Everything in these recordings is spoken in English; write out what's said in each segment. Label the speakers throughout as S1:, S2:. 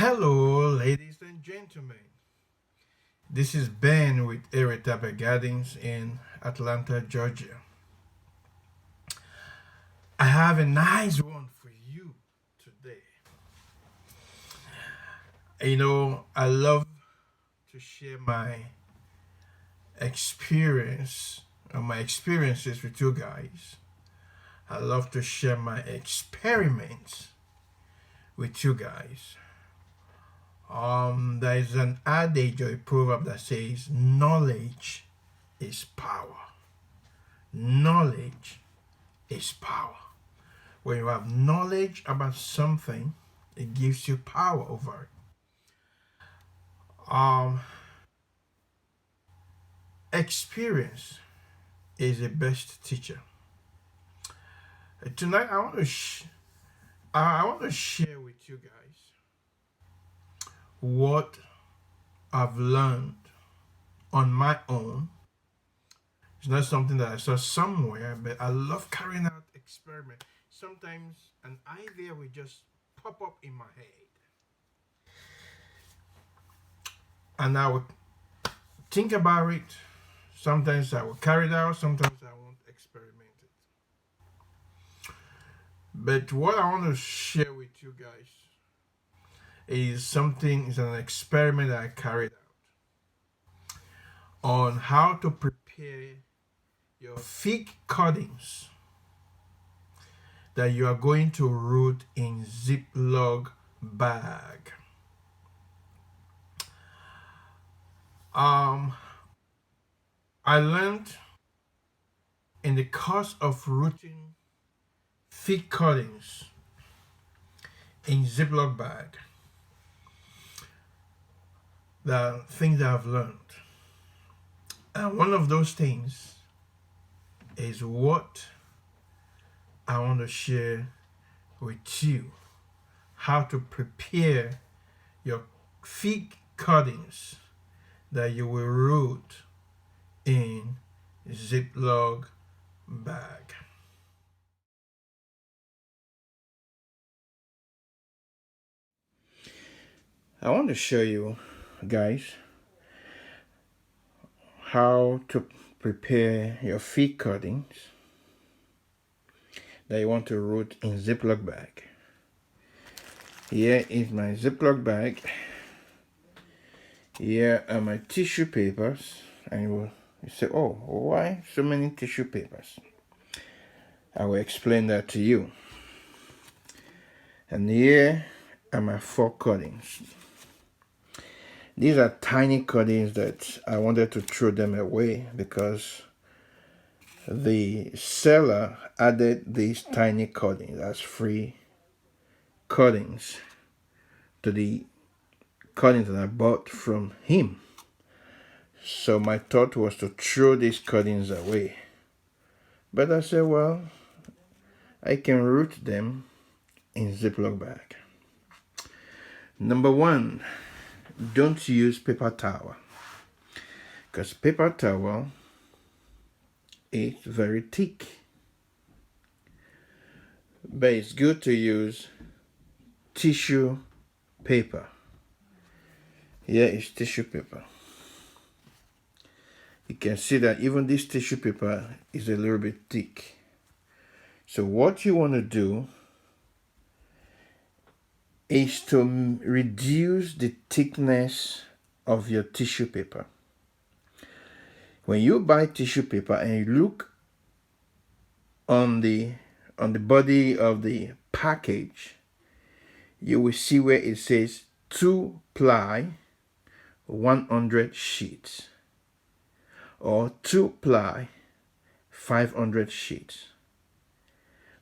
S1: Hello, ladies and gentlemen. This is Ben with Irritable Gardens in Atlanta, Georgia. I have a nice one for you today. I love to share experience my experiences with you guys. I love to share my experiments with you guys. There is an adage or a proverb that says, knowledge is power. Knowledge is power. When you have knowledge about something, it gives you power over it. Experience is the best teacher. Tonight, I want to share with you guys what I've learned on my own. It's not something that I saw somewhere, but I love carrying out experiments. Sometimes an idea will just pop up in my head, and I would think about it. Sometimes I will carry it out, sometimes I won't experiment it. But what I want to share with you guys is an experiment that I carried out on how to prepare your fig cuttings that you are going to root in Ziploc bag. I learned in the course of rooting fig cuttings in Ziploc bag the things I've learned. And one of those things is what I want to share with you. How to prepare your fig cuttings that you will root in Ziploc bag. I want to show you guys how to prepare your fig cuttings that you want to root in Ziploc bag. Here is my Ziploc bag. Here are my tissue papers, and you say, oh, why so many tissue papers? I will explain that to you. And here are my 4 cuttings. These are tiny cuttings that I wanted to throw them away because the seller added these tiny cuttings as free cuttings to the cuttings that I bought from him. So my thought was to throw these cuttings away. But I said, well, I can root them in Ziploc bag. Number 1, don't use paper towel, because paper towel is very thick. But it's good to use tissue paper. Here is tissue paper. You can see that even this tissue paper is a little bit thick. So what you want to do is to reduce the thickness of your tissue paper. When you buy tissue paper and you look on the body of the package, you will see where it says 2-ply 100 sheets or 2-ply 500 sheets.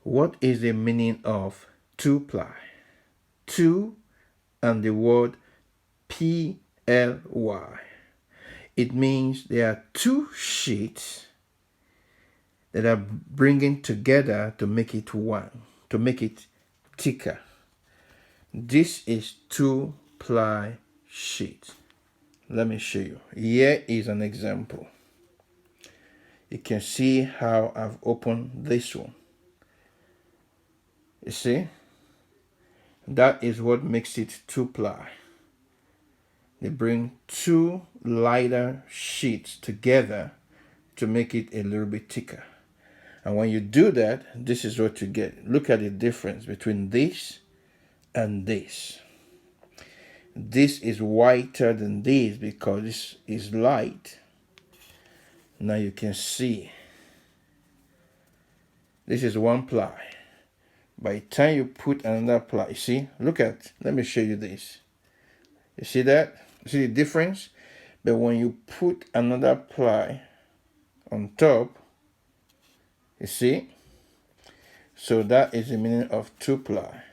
S1: What is the meaning of 2-ply? 2 and the word P-L-Y. It means there are 2 sheets that are bringing together to make it one, to make it thicker. This is 2-ply sheet. Let me show you. Here is an example. You can see how I've opened this one. You see? That is what makes it 2-ply. They bring two lighter sheets together to make it a little bit thicker. And when you do that, this is what you get. Look at the difference between this and this. This is whiter than this because this is light. Now you can see this is 1-ply. By the time you put another ply, see, look at, let me show you this. You see that? You see the difference? But when you put another ply on top, you see? So that is the meaning of 2-ply.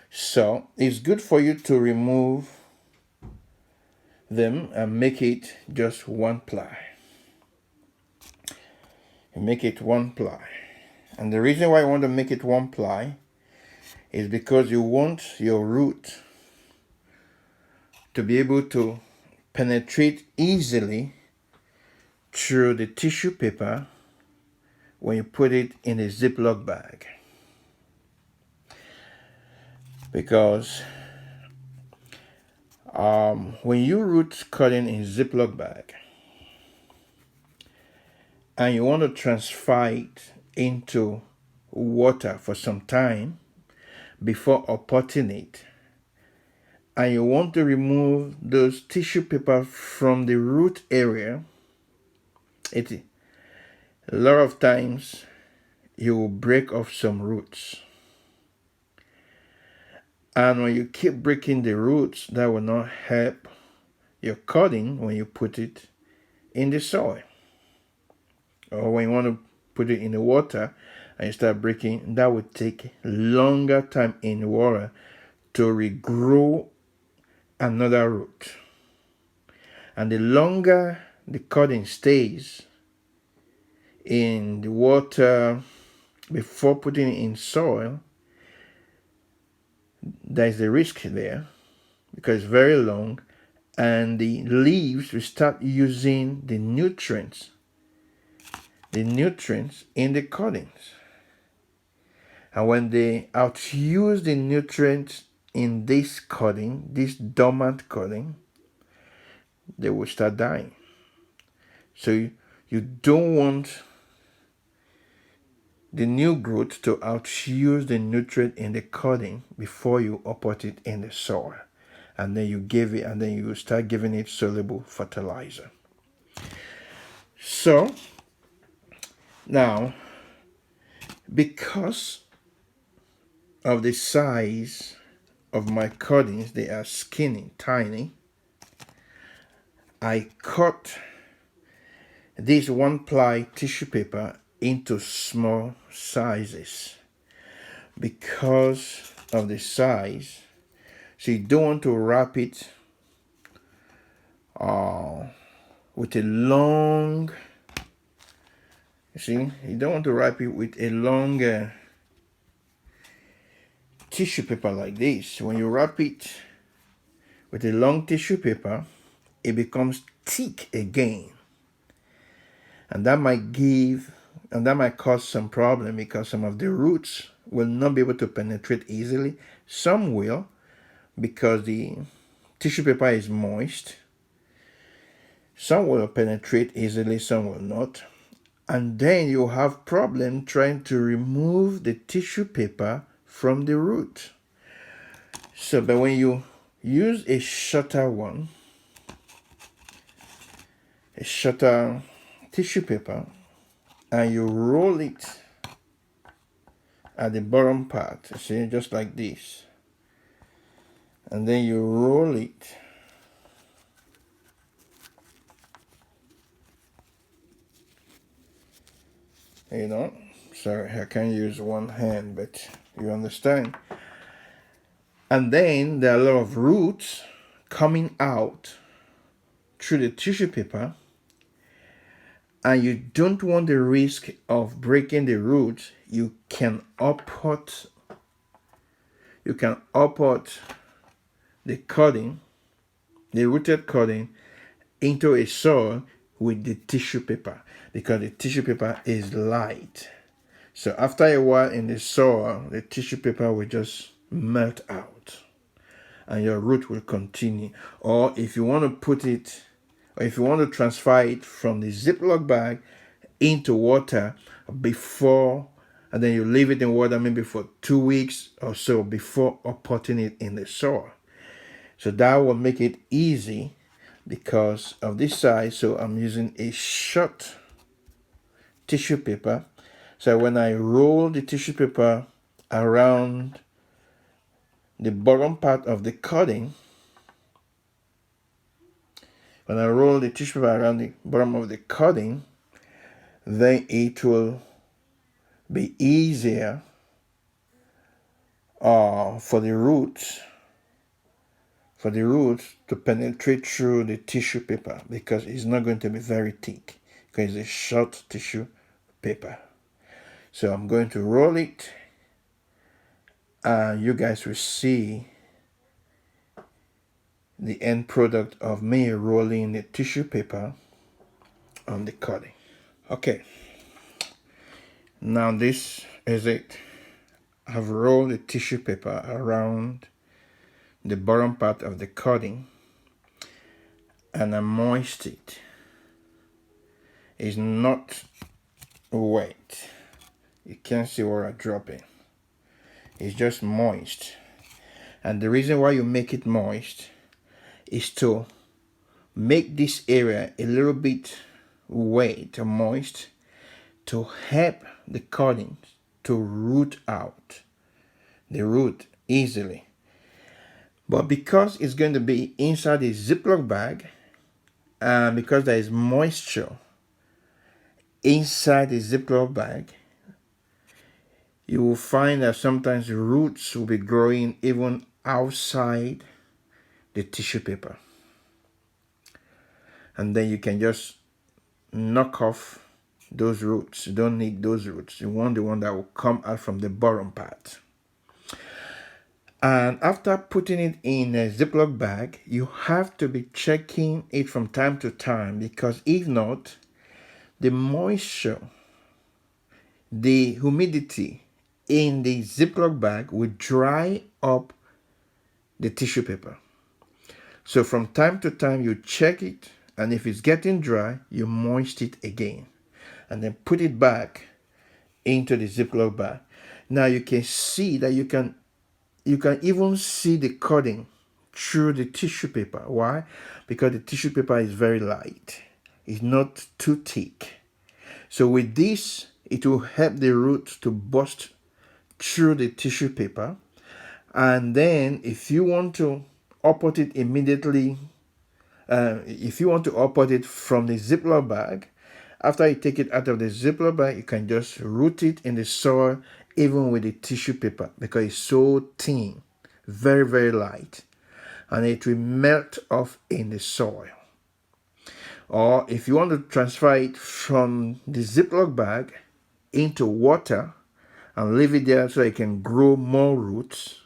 S1: So it's good for you to remove them and make it just 1-ply. You make it 1-ply. And the reason why you want to make it 1-ply is because you want your root to be able to penetrate easily through the tissue paper when you put it in a Ziploc bag. Because when you root cutting in Ziploc bag and you want to transfer it into water for some time before uppotting it, and you want to remove those tissue paper from the root area, a lot of times you will break off some roots. And when you keep breaking the roots, that will not help your cutting when you put it in the soil. Or when you want to put it in the water and you start breaking, that will take longer time in water to regrow another root. And the longer the cutting stays in the water before putting it in soil, there's a risk there because it's very long, and the leaves will start using the nutrients in the cuttings. And when they outuse the nutrients in this cutting, this dormant cutting, they will start dying. So you don't want the new growth to outuse the nutrient in the cutting before you upport it in the soil. And then you start giving it soluble fertilizer. So now, because of the size of my cuttings, they are skinny, tiny, I cut this 1-ply tissue paper into small sizes because of the size. So you don't want to wrap it with a long, you see, you don't want to wrap it with a long tissue paper like this. When you wrap it with a long tissue paper, it becomes thick again. And that might cause some problem because some of the roots will not be able to penetrate easily. Some will because the tissue paper is moist. Some will penetrate easily, some will not. And then you have problem trying to remove the tissue paper from the root. So, but when you use a shorter one, a shorter tissue paper, and you roll it at the bottom part, you see, just like this, and then you roll it sorry, I can't use one hand, but you understand. And then there are a lot of roots coming out through the tissue paper, and you don't want the risk of breaking the roots. You can upport the cutting, the rooted cutting, into a soil with the tissue paper, because the tissue paper is light. So after a while in the soil, the tissue paper will just melt out and your root will continue. Or if you want to put it, or if you want to transfer it from the Ziploc bag into water before, and then you leave it in water maybe for 2 weeks or so before putting it in the soil. So that will make it easy because of this size. So I'm using a short tissue paper. So when I roll the tissue paper around the bottom part of the cutting, when I roll the tissue paper around the bottom of the cutting, then it will be easier for the roots to penetrate through the tissue paper, because it's not going to be very thick because it's a short tissue paper. So I'm going to roll it and you guys will see the end product of me rolling the tissue paper on the cutting. Okay, now this is it. I've rolled the tissue paper around the bottom part of the cutting and I moist it. It's not wet. You can't see where I'm dropping. It's just moist. And the reason why you make it moist is to make this area a little bit wet or moist to help the cuttings to root out the root easily. But because it's going to be inside the Ziploc bag, and because there is moisture inside the Ziploc bag, you will find that sometimes roots will be growing even outside the tissue paper. And then you can just knock off those roots. You don't need those roots. You want the one that will come out from the bottom part. And after putting it in a Ziploc bag, you have to be checking it from time to time, because if not, the moisture, the humidity in the Ziploc bag will dry up the tissue paper. So from time to time, you check it, and if it's getting dry, you moist it again, and then put it back into the Ziploc bag. Now you can see that you can even see the cutting through the tissue paper. Why? Because the tissue paper is very light. It's not too thick. So with this, it will help the root to burst through the tissue paper. And then if you want to uproot it immediately, if you want to uproot it from the Ziploc bag, after you take it out of the Ziploc bag, you can just root it in the soil, even with the tissue paper, because it's so thin, very, very light, and it will melt off in the soil. Or if you want to transfer it from the Ziploc bag into water and leave it there so it can grow more roots,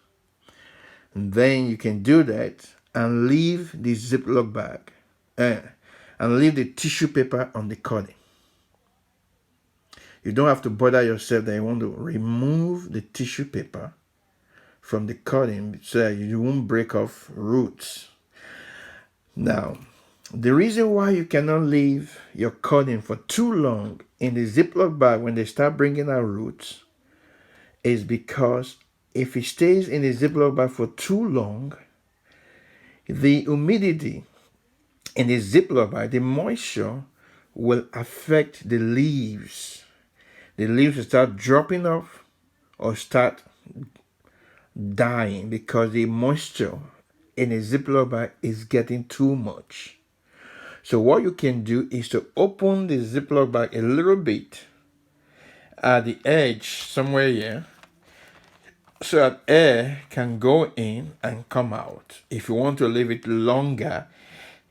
S1: and then you can do that and leave the Ziploc bag and leave the tissue paper on the cutting. You don't have to bother yourself that you want to remove the tissue paper from the cutting so that you won't break off roots. Now, the reason why you cannot leave your cutting for too long in the Ziploc bag when they start bringing out roots is because if it stays in the Ziploc bag for too long, the humidity in the Ziploc bag, the moisture, will affect the leaves. The leaves will start dropping off or start dying because the moisture in a Ziploc bag is getting too much. So what you can do is to open the Ziploc bag a little bit at the edge somewhere here, so that air can go in and come out if you want to leave it longer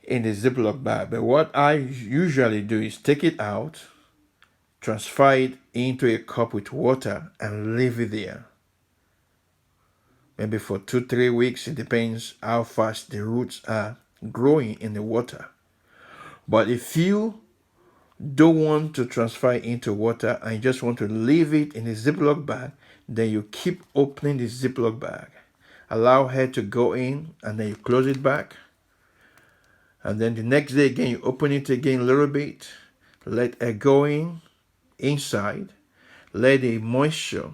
S1: in the Ziploc bag. But what I usually do is take it out, transfer it into a cup with water, and leave it there. Maybe for 2-3 weeks. It depends how fast the roots are growing in the water. But if you don't want to transfer it into water and you just want to leave it in a Ziploc bag, then you keep opening the Ziploc bag allow air to go in, and then you close it back. And then the next day again, you open it again a little bit, let air go in inside, let the moisture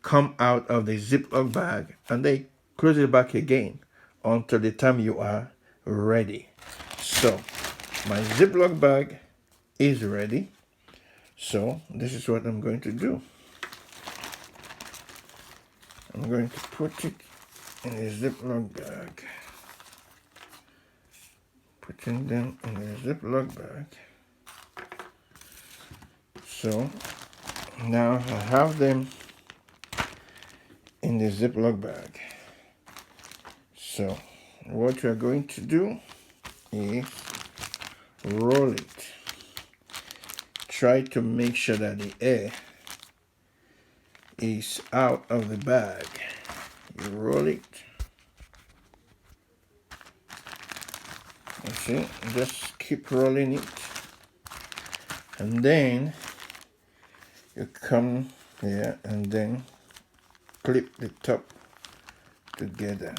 S1: come out of the Ziploc bag, and then close it back again until the time you are ready. So my Ziploc bag is ready. So this is what I'm going to do. I'm going to put it in a Ziploc bag. Putting them in a Ziploc bag. So now I have them in the Ziploc bag. So what we are going to do is roll it. Try to make sure that the air is out of the bag. You roll it. You see, just keep rolling it. And then you come here and then clip the top together.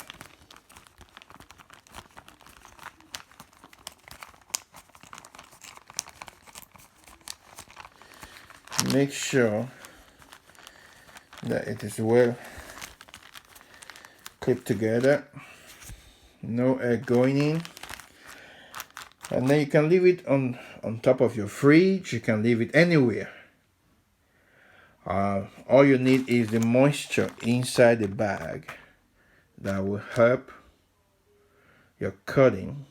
S1: Make sure that it is well clipped together, no air going in. And then you can leave it on top of your fridge. You can leave it anywhere. All you need is the moisture inside the bag that will help your cutting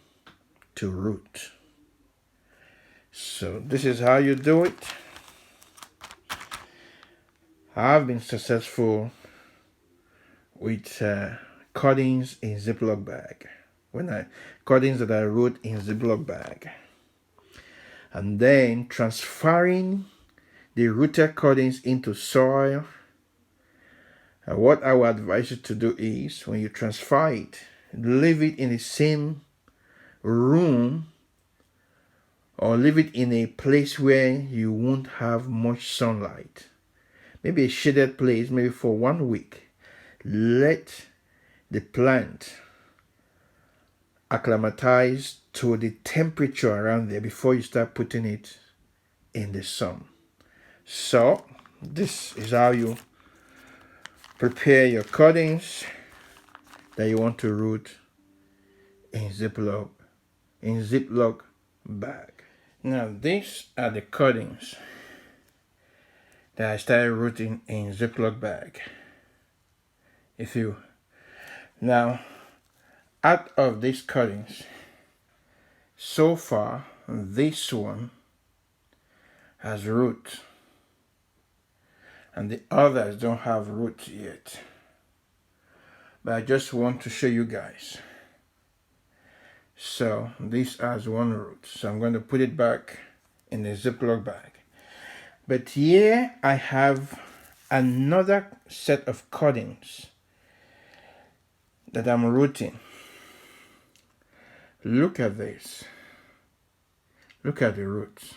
S1: to root. So this is how you do it. I've been successful with cuttings in Ziploc bag. Cuttings that I root in Ziploc bag, and then transferring the rooted cuttings into soil. And what I would advise you to do is, when you transfer it, leave it in the same room or leave it in a place where you won't have much sunlight. Maybe a shaded place, maybe for 1 week. Let the plant acclimatize to the temperature around there before you start putting it in the sun. So this is how you prepare your cuttings that you want to root in Ziploc bag. Now these are the cuttings that I started rooting in Ziploc bag. Now out of these cuttings, so far this one has root and the others don't have root yet, but I just want to show you guys. So this has one root, so I'm going to put it back in the Ziploc bag. But here I have another set of cuttings that I'm rooting. Look at this. Look at the roots.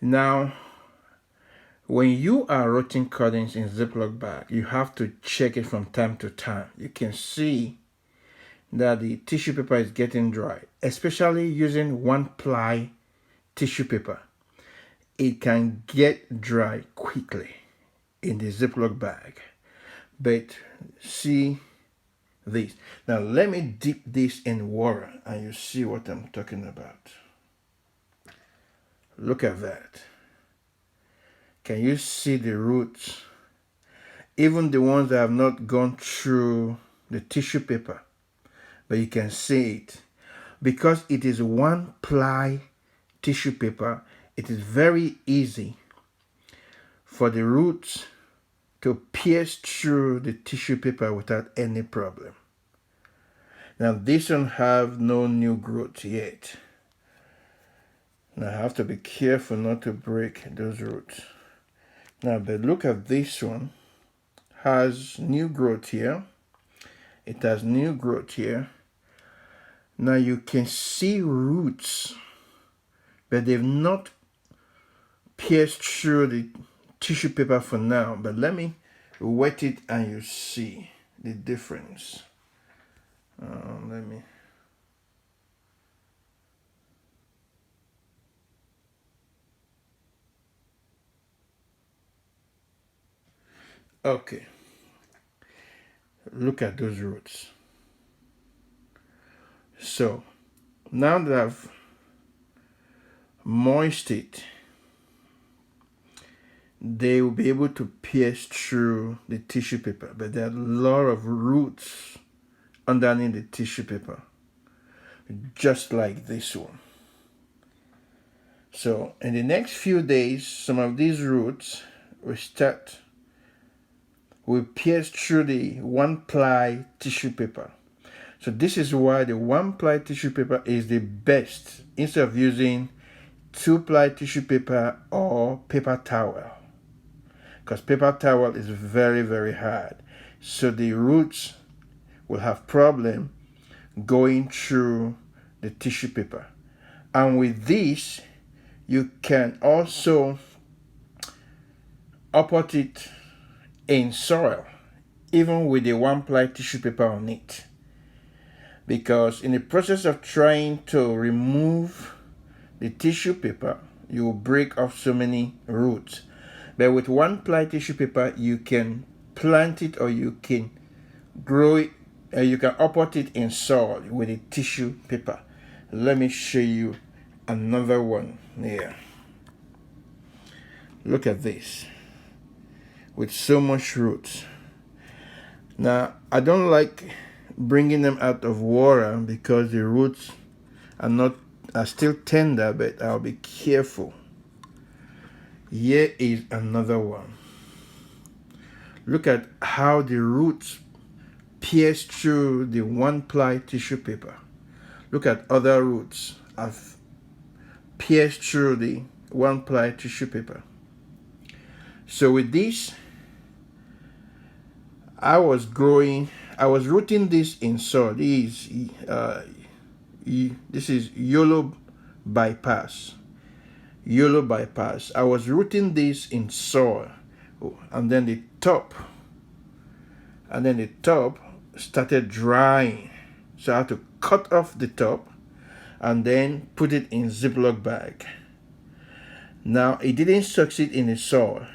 S1: Now, when you are rooting cuttings in Ziploc bag, you have to check it from time to time. You can see that the tissue paper is getting dry, especially using 1-ply tissue paper. It can get dry quickly in the Ziploc bag. But see this. Now let me dip this in water and you see what I'm talking about. Look at that. Can you see the roots? Even the ones that have not gone through the tissue paper, but you can see it. Because it is 1-ply tissue paper, it is very easy for the roots to pierce through the tissue paper without any problem. Now this one have no new growth yet. Now I have to be careful not to break those roots. Now but look at this one, has new growth here. It has new growth here. Now you can see roots, but they've not pierced through the tissue paper for now. But let me wet it and you see the difference. Let me. Okay, look at those roots. So now that I've moist it, they will be able to pierce through the tissue paper, but there are a lot of roots underneath the tissue paper, just like this one. So in the next few days, some of these roots will pierce through the one-ply tissue paper. So this is why the one-ply tissue paper is the best instead of using two-ply tissue paper or paper towel, because paper towel is very, very hard. So the roots will have problem going through the tissue paper. And with this, you can also uproot it in soil, even with the one-ply tissue paper on it. Because in the process of trying to remove the tissue paper, you will break off so many roots. But with one-ply tissue paper, you can plant it or you can grow it, you can uproot it in soil with a tissue paper. Let me show you another one here. Look at this, with so much roots. Now, I don't like bringing them out of water because the roots are still tender, but I'll be careful. Here is another one. Look at how the roots pierce through the one-ply tissue paper. Look at other roots have pierced through the one-ply tissue paper. So with this, I was rooting this in soil. This is yellow bypass. Yellow bypass. I was rooting this in soil, and then the top started drying. So I had to cut off the top and then put it in Ziploc bag. Now it didn't succeed in the soil,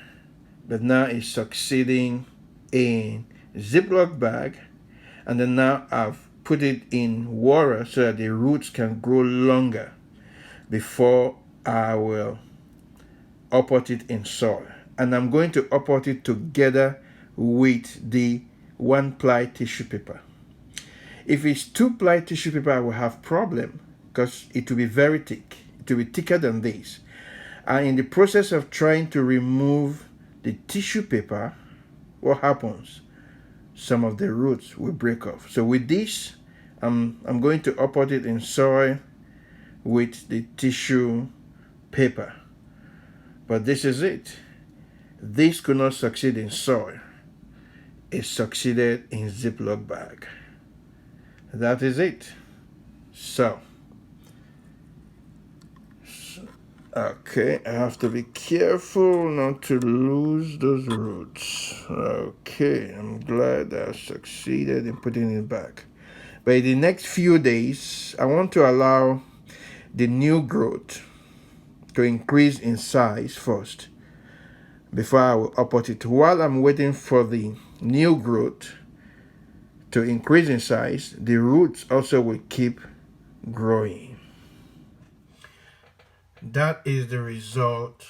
S1: but now it's succeeding in Ziploc bag, and then now I've put it in water so that the roots can grow longer before I will uproot it in soil. And I'm going to uproot it together with the one-ply tissue paper. If it's two-ply tissue paper, I will have problem because it will be very thick. It will be thicker than this. And in the process of trying to remove the tissue paper, what happens? Some of the roots will break off. So with this, I'm going to uproot it in soil with the tissue paper. But this is it. This could not succeed in soil. It succeeded in Ziploc bag. That is it. So, okay, I have to be careful not to lose those roots. Okay, I'm glad I succeeded in putting it back. But in the next few days, I want to allow the new growth to increase in size first before I will uproot it. While I'm waiting for the new growth to increase in size, the roots also will keep growing. That is the result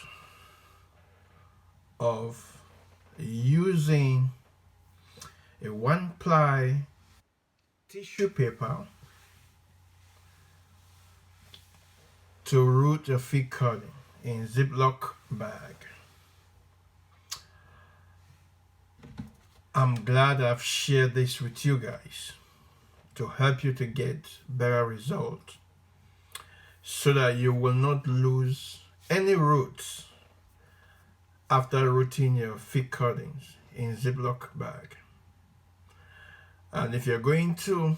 S1: of using a one-ply tissue paper to root a fig cutting in Ziploc bag. I'm glad I've shared this with you guys to help you to get better results so that you will not lose any roots after rooting your fig cuttings in Ziploc bag. And if you're going to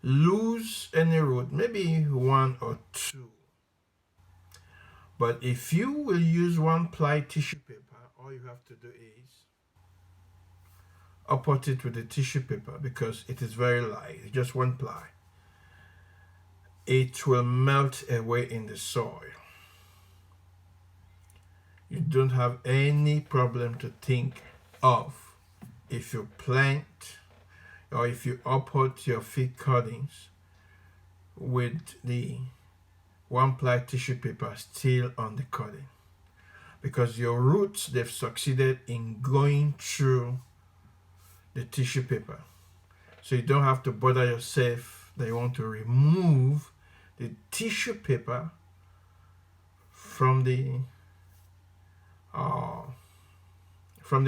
S1: lose any root, maybe one or two, but if you will use one-ply tissue paper all you have to do is upport it with the tissue paper because it is very light. It's just one ply. It will melt away in the soil. You don't have any problem to think of if you plant or if you upport your fig cuttings with the one ply tissue paper still on the cutting, because your roots, they've succeeded in going through the tissue paper. So you don't have to bother yourself that you want to remove the tissue paper from the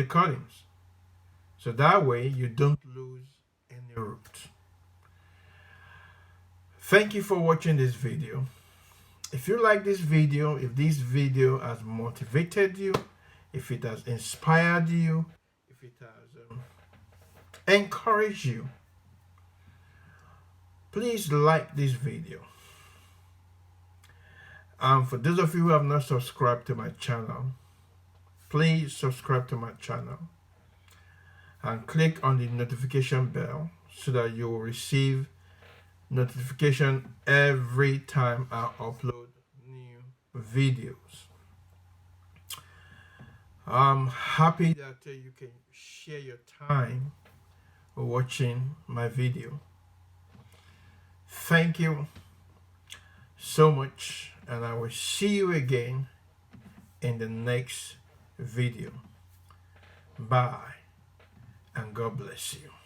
S1: cuttings. So that way you don't lose any root. Thank you for watching this video. If you like this video, if this video has motivated you, if it has inspired you, if it has encouraged you, please like this video. And for those of you who have not subscribed to my channel, please subscribe to my channel and click on the notification bell so that you will receive notification every time I upload new videos. I'm happy that you can share your time watching my video. Thank you so much, and I will see you again in the next video. Bye, and God bless you.